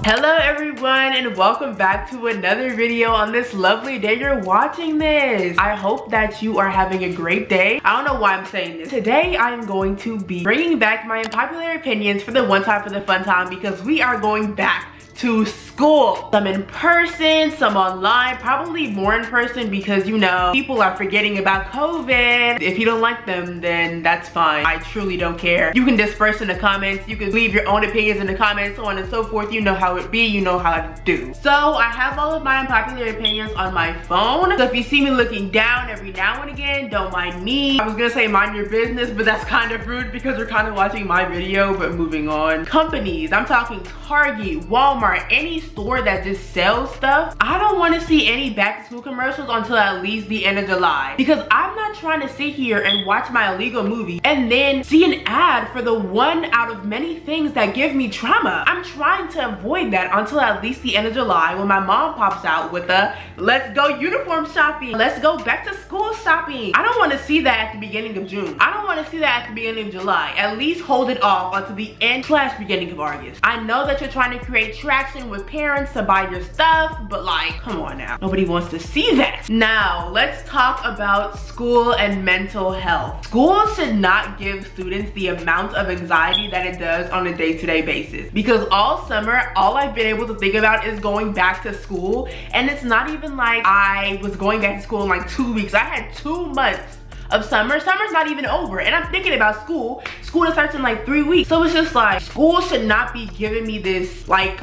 Hello everyone and welcome back to another video on this lovely day you're watching this. I hope that you are having a great day. I don't know why I'm saying this. Today I'm going to be bringing back my unpopular opinions for the one time for the fun time because we are going back to school. Some in person, some online, probably more in person because you know, people are forgetting about COVID. If you don't like them, then that's fine. I truly don't care. You can disperse in the comments. You can leave your own opinions in the comments, so on and so forth. You know how it be, you know how to do. So I have all of my unpopular opinions on my phone. So if you see me looking down every now and again, don't mind me. I was gonna say mind your business, but that's kind of rude because you're kind of watching my video, but moving on. Companies, I'm talking Target, Walmart, any store that just sells stuff. I don't want to see any back to school commercials until at least the end of July because I'm not trying to sit here and watch my illegal movie and then see an ad for the one out of many things that give me trauma. I'm trying to avoid that until at least the end of July when my mom pops out with a let's go uniform shopping, let's go back to school shopping. I don't want to see that at the beginning of June. I don't want to see that at the beginning of July. At least hold it off until the end / beginning of August. I know that you're trying to create traction with parents to buy your stuff, but like, come on now. Nobody wants to see that. Now, let's talk about school and mental health. School should not give students the amount of anxiety that it does on a day-to-day basis because all summer, all I've been able to think about is going back to school, and it's not even like I was going back to school in like 2 weeks. I had 2 months of summer. Summer's not even over and I'm thinking about school. School starts in like 3 weeks. So it's just like, school should not be giving me this like,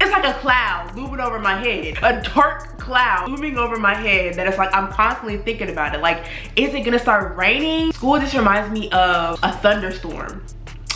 it's like a cloud looming over my head. A dark cloud looming over my head that it's like I'm constantly thinking about it. Like, is it gonna start raining? School just reminds me of a thunderstorm.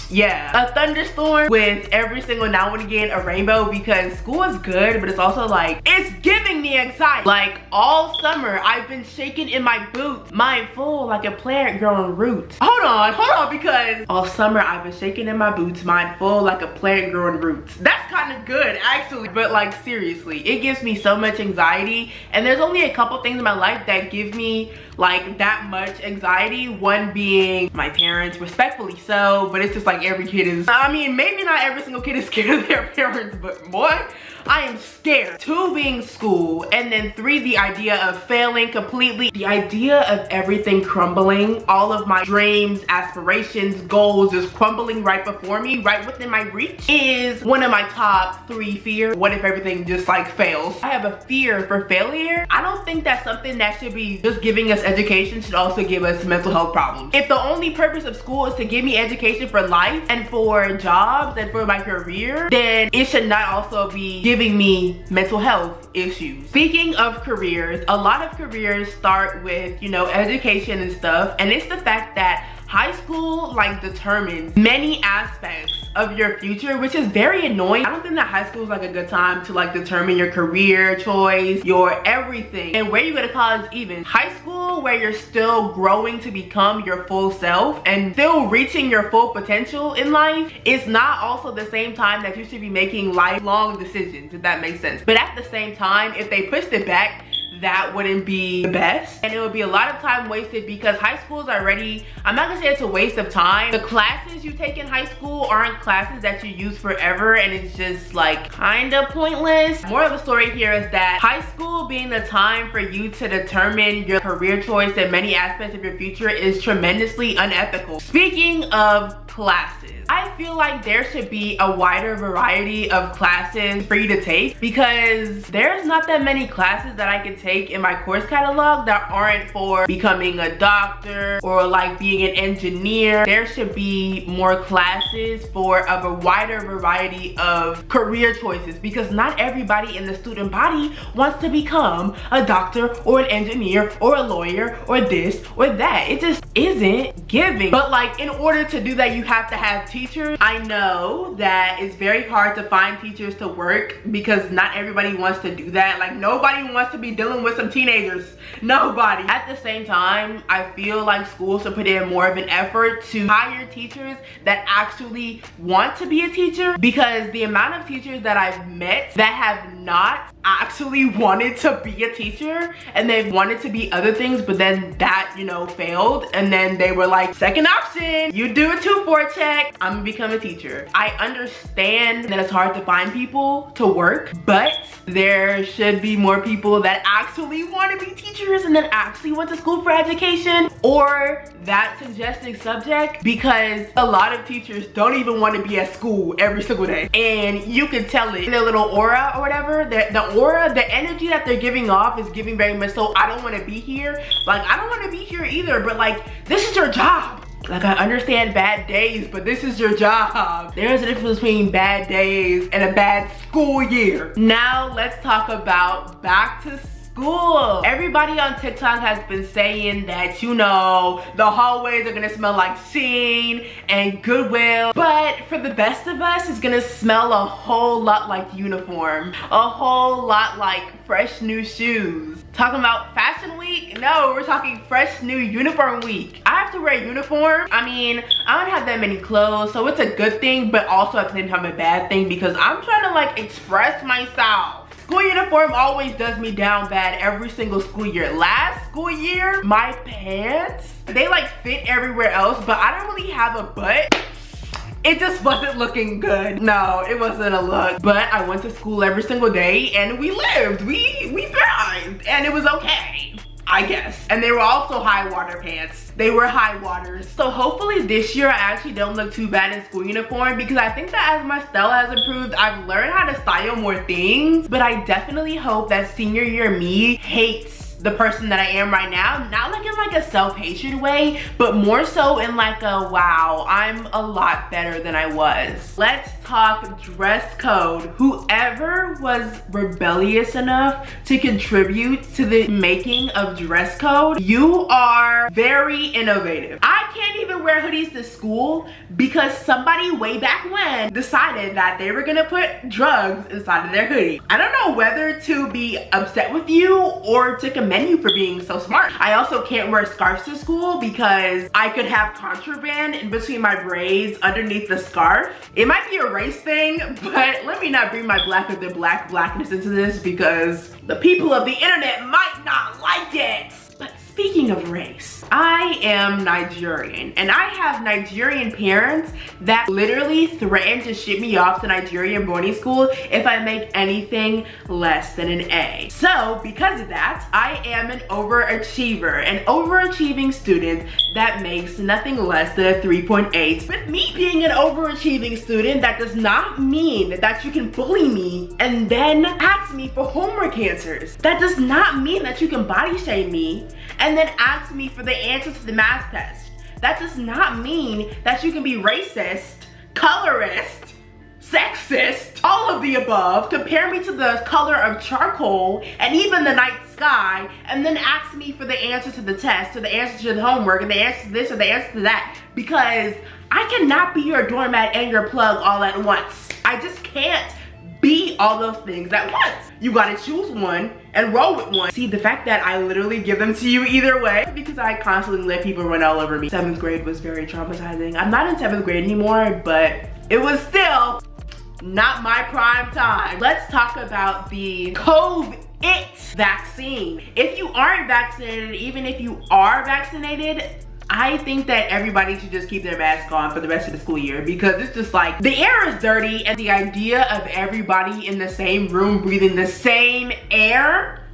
Yeah, a thunderstorm with every single now and again a rainbow because school is good, but it's also like, it's giving me anxiety. Like all summer, I've been shaking in my boots, mindful like a plant growing roots. Hold on, because all summer I've been shaking in my boots, mindful like a plant growing roots. That's kind of good actually, but like seriously, it gives me so much anxiety and there's only a couple things in my life that give me like that much anxiety. One being my parents, respectfully so, but it's just like every kid is, I mean, maybe not every single kid is scared of their parents, but boy, I am scared. 2 being school, and then 3 the idea of failing completely, the idea of everything crumbling, all of my dreams, aspirations, goals just crumbling right before me, right within my reach, is one of my top 3 fears. What if everything just like fails? I have a fear for failure. I don't think that's something that should be just giving us education, should also give us mental health problems. If the only purpose of school is to give me education for life and for jobs and for my career, then it should not also be giving me mental health issues. Speaking of careers, a lot of careers start with, you know, education and stuff, and it's the fact that high school like determines many aspects of your future, which is very annoying. I don't think that high school is like a good time to like determine your career choice, your everything, and where you go to college even. High school, where you're still growing to become your full self and still reaching your full potential in life, is not also the same time that you should be making lifelong decisions, if that makes sense. But at the same time, if they pushed it back, that wouldn't be the best and it would be a lot of time wasted because high school is already, I'm not gonna say it's a waste of time. The classes you take in high school aren't classes that you use forever and it's just like kind of pointless. More of the story here is that high school being the time for you to determine your career choice and many aspects of your future is tremendously unethical. Speaking of classes, I feel like there should be a wider variety of classes for you to take because there's not that many classes that I can take in my course catalog that aren't for becoming a doctor or like being an engineer. There should be more classes for a wider variety of career choices because not everybody in the student body wants to become a doctor or an engineer or a lawyer or this or that. It just isn't giving. But like, in order to do that, you have to have teachers. I know that it's very hard to find teachers to work because not everybody wants to do that. Like, nobody wants to be dealing with some teenagers. Nobody. At the same time, I feel like schools should put in more of an effort to hire teachers that actually want to be a teacher because the amount of teachers that I've met that have not actually wanted to be a teacher and they wanted to be other things, but then that, you know, failed, and then they were like, second option, you do a 2-4 check, I'm gonna become a teacher. I understand that it's hard to find people to work, but there should be more people that actually want to be teachers and that actually went to school for education or that suggested subject, because a lot of teachers don't even want to be at school every single day, and you can tell it in their little aura or whatever. The energy that they're giving off is giving very much so, I don't want to be here. Like, I don't want to be here either, but like, this is your job. Like, I understand bad days, but this is your job. There's a difference between bad days and a bad school year. Now let's talk about back to school. Everybody on TikTok has been saying that, you know, the hallways are gonna smell like Sheen and Goodwill, but for the best of us, it's gonna smell a whole lot like uniform, a whole lot like fresh new shoes. Talking about fashion week? No, we're talking fresh new uniform week. I have to wear a uniform. I mean, I don't have that many clothes, so it's a good thing, but also at the same time a bad thing, because I'm trying to like express myself. School uniform always does me down bad every single school year. Last school year, my pants, they like fit everywhere else, but I don't really have a butt. It just wasn't looking good. No, it wasn't a look. But I went to school every single day and we lived. We thrived and it was okay, I guess. And they were also high water pants. They were high waters. So hopefully this year I actually don't look too bad in school uniform, because I think that as my style has improved, I've learned how to style more things. But I definitely hope that senior year me hates the person that I am right now, not like in like a self-hatred way, but more so in like a, wow, I'm a lot better than I was. Let's talk dress code. Whoever was rebellious enough to contribute to the making of dress code, you are very innovative. I can't even wear hoodies to school because somebody way back when decided that they were gonna put drugs inside of their hoodie. I don't know whether to be upset with you or to commend you for being so smart. I also can't wear scarves to school because I could have contraband in between my braids underneath the scarf. It might be a race thing, but let me not bring my black of the blackness into this, because the people of the internet might not like it. But speaking of race, I am Nigerian, and I have Nigerian parents that literally threaten to ship me off to Nigerian boarding school if I make anything less than an A. So because of that, I am an overachiever, an overachieving student that makes nothing less than a 3.8. With me being an overachieving student, that does not mean that you can bully me and then ask me for homework answers. That does not mean that you can body shame me and then ask me for the answers to the math test. That does not mean that you can be racist, colorist, sexist, all of the above, compare me to the color of charcoal and even the night sky, and then ask me for the answer to the test, or the answer to the homework, and the answer to this, or the answer to that, because I cannot be your doormat and your plug all at once. I just can't be all those things at once. You gotta choose one and roll with one. See, the fact that I literally give them to you either way, because I constantly let people run all over me. 7th grade was very traumatizing. I'm not in 7th grade anymore, but it was still not my prime time. Let's talk about the COVID vaccine. If you aren't vaccinated, even if you are vaccinated, I think that everybody should just keep their mask on for the rest of the school year, because it's just like, the air is dirty, and the idea of everybody in the same room breathing the same air,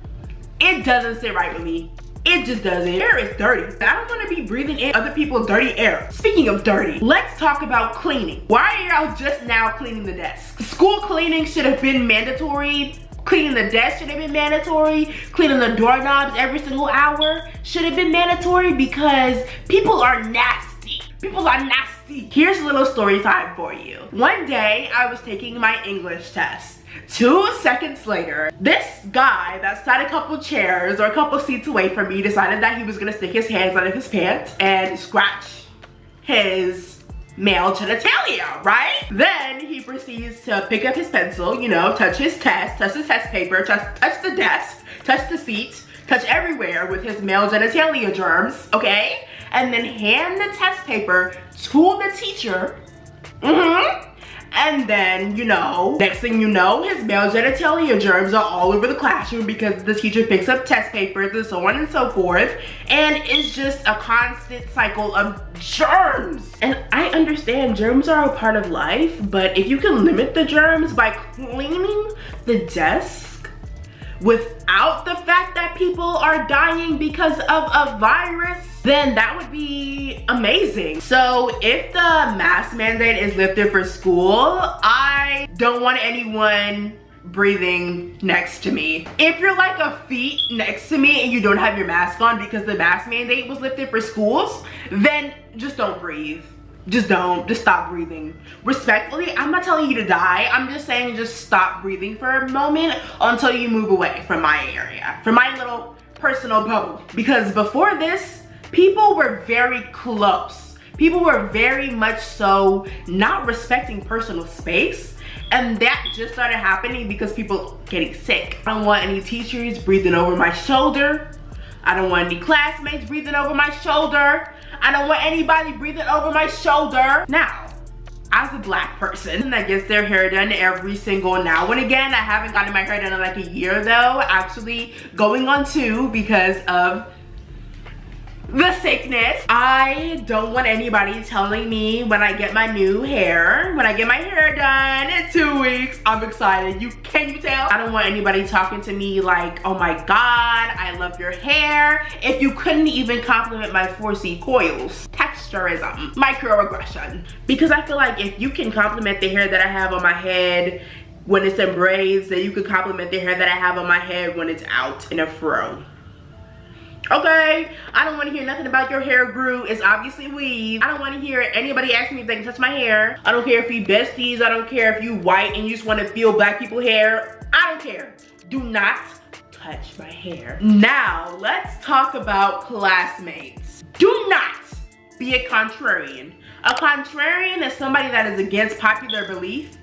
it doesn't sit right with me. It just doesn't. Air is dirty. I don't want to be breathing in other people's dirty air. Speaking of dirty, let's talk about cleaning. Why are y'all just now cleaning the desk? School cleaning should have been mandatory. Cleaning the desk should have been mandatory. Cleaning the doorknobs every single hour should have been mandatory, because people are nasty. People are nasty. Here's a little story time for you. One day I was taking my English test. 2 seconds later, this guy that sat a couple chairs or a couple seats away from me decided that he was gonna stick his hands under his pants and scratch his male genitalia, right? Then he proceeds to pick up his pencil, you know, touch his test paper, touch the desk, touch the seat, touch everywhere with his male genitalia germs, okay? And then hand the test paper to the teacher, And then, you know, next thing you know, his male genitalia germs are all over the classroom because the teacher picks up test papers and so on and so forth. And it's just a constant cycle of germs. And I understand germs are a part of life, but if you can limit the germs by cleaning the desk without the fact that people are dying because of a virus, then that would be amazing. So if the mask mandate is lifted for school, I don't want anyone breathing next to me. If you're like a feet next to me and you don't have your mask on because the mask mandate was lifted for schools, then just don't breathe. Just don't, just stop breathing. Respectfully, I'm not telling you to die. I'm just saying just stop breathing for a moment until you move away from my area, from my little personal bubble. Because before this, people were very close. People were very much so not respecting personal space. And that just started happening because people getting sick. I don't want any teachers breathing over my shoulder. I don't want any classmates breathing over my shoulder. I don't want anybody breathing over my shoulder. Now, as a black person that gets their hair done every single now and again, I haven't gotten my hair done in like a year though, actually going on 2 because of the sickness. I don't want anybody telling me when I get my new hair, when I get my hair done in 2 weeks, I'm excited. Can you tell? I don't want anybody talking to me like, oh my God, I love your hair. If you couldn't even compliment my 4C coils, texturism, microaggression. Because I feel like if you can compliment the hair that I have on my head when it's in braids, then you can compliment the hair that I have on my head when it's out in a fro. Okay, I don't want to hear nothing about your hair grew. It's obviously weave. I don't want to hear anybody ask me if they can touch my hair. I don't care if you besties. I don't care if you white and you just want to feel black people hair. I don't care. Do not touch my hair. Now, let's talk about classmates. Do not be a contrarian. A contrarian is somebody that is against popular belief.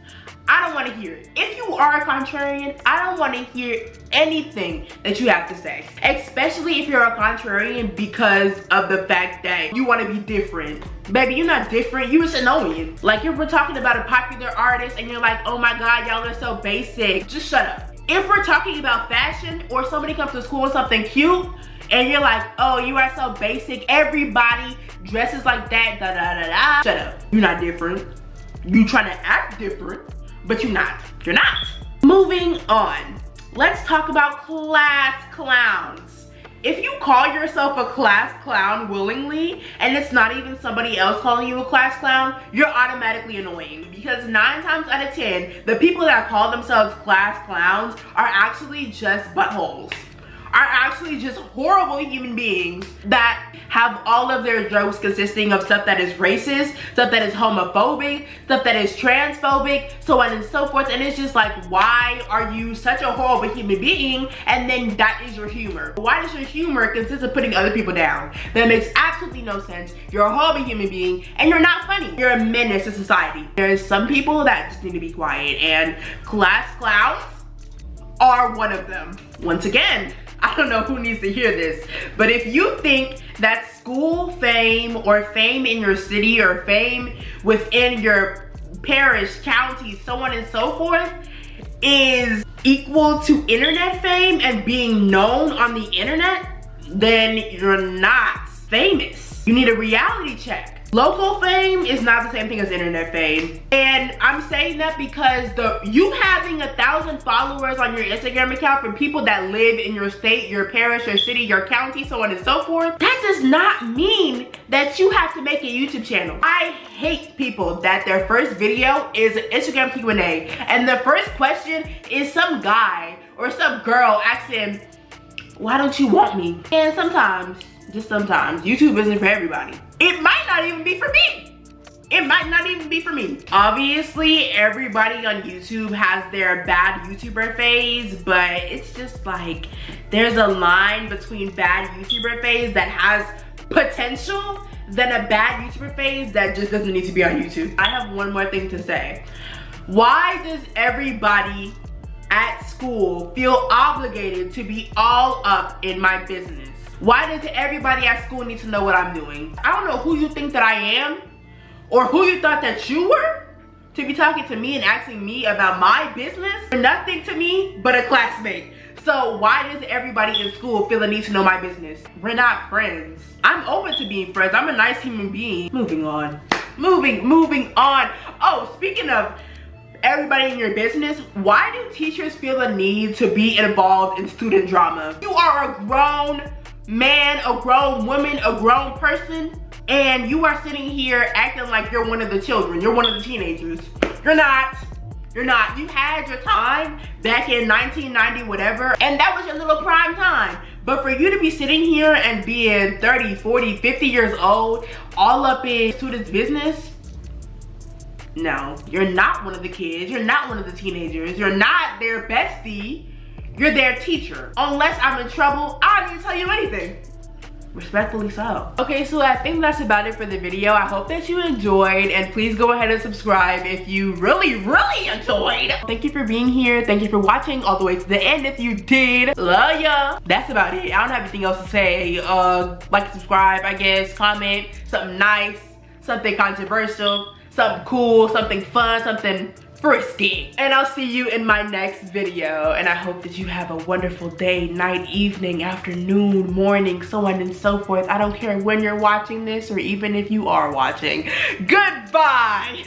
I don't want to hear it. If you are a contrarian, I don't want to hear anything that you have to say. Especially if you're a contrarian because of the fact that you want to be different. Baby, you're not different, you just annoying. Like if we're talking about a popular artist and you're like, oh my God, y'all are so basic, just shut up. If we're talking about fashion or somebody comes to school with something cute and you're like, oh, you are so basic, everybody dresses like that, da da da da. Shut up, you're not different. You trying to act different, but you're not. You're not. Moving on. Let's talk about class clowns. If you call yourself a class clown willingly, and it's not even somebody else calling you a class clown, you're automatically annoying. Because 9 times out of 10, the people that call themselves class clowns are actually just buttholes. Are actually just horrible human beings that have all of their jokes consisting of stuff that is racist, stuff that is homophobic, stuff that is transphobic, so on and so forth. And it's just like, why are you such a horrible human being? And then that is your humor. Why does your humor consist of putting other people down? That makes absolutely no sense. You're a horrible human being and you're not funny. You're a menace to society. There's some people that just need to be quiet, and class clowns are one of them. Once again, I don't know who needs to hear this, but if you think that school fame or fame in your city or fame within your parish, county, so on and so forth is equal to internet fame and being known on the internet, then you're not famous. You need a reality check. Local fame is not the same thing as internet fame. And I'm saying that because you having 1,000 followers on your Instagram account from people that live in your state, your parish, your city, your county, so on and so forth, that does not mean that you have to make a YouTube channel. I hate people that their first video is an Instagram Q&A and the first question is some guy or some girl asking, why don't you want me? And sometimes, just sometimes, YouTube isn't for everybody. It might not even be for me. It might not even be for me. Obviously, everybody on YouTube has their bad YouTuber phase, but it's just like, there's a line between bad YouTuber phase that has potential than a bad YouTuber phase that just doesn't need to be on YouTube. I have one more thing to say. Why does everybody at school feel obligated to be all up in my business? Why does everybody at school need to know what I'm doing? I don't know who you think that I am or who you thought that you were, to be talking to me and asking me about my business? You're nothing to me but a classmate. So why does everybody in school feel the need to know my business? We're not friends. I'm open to being friends. I'm a nice human being. Moving on. Moving on. Oh, speaking of everybody in your business, why do teachers feel the need to be involved in student drama? You are a grown man, a grown woman, a grown person, and you are sitting here acting like you're one of the children. You're one of the teenagers. You're not. You're not. You had your time back in 1990, whatever, and that was your little prime time. But for you to be sitting here and being 30, 40, 50 years old, all up in students' business, no, you're not one of the kids. You're not one of the teenagers. You're not their bestie. You're their teacher. Unless I'm in trouble, I don't need to tell you anything. Respectfully so. Okay, so I think that's about it for the video. I hope that you enjoyed, and please go ahead and subscribe if you really enjoyed. Thank you for being here. Thank you for watching all the way to the end if you did. Love ya. That's about it. I don't have anything else to say. Like, subscribe, I guess, comment, something nice, something controversial, something cool, something fun, something frisky. And I'll see you in my next video, and I hope that you have a wonderful day, night, evening, afternoon, morning, so on and so forth. I don't care when you're watching this or even if you are watching. Goodbye.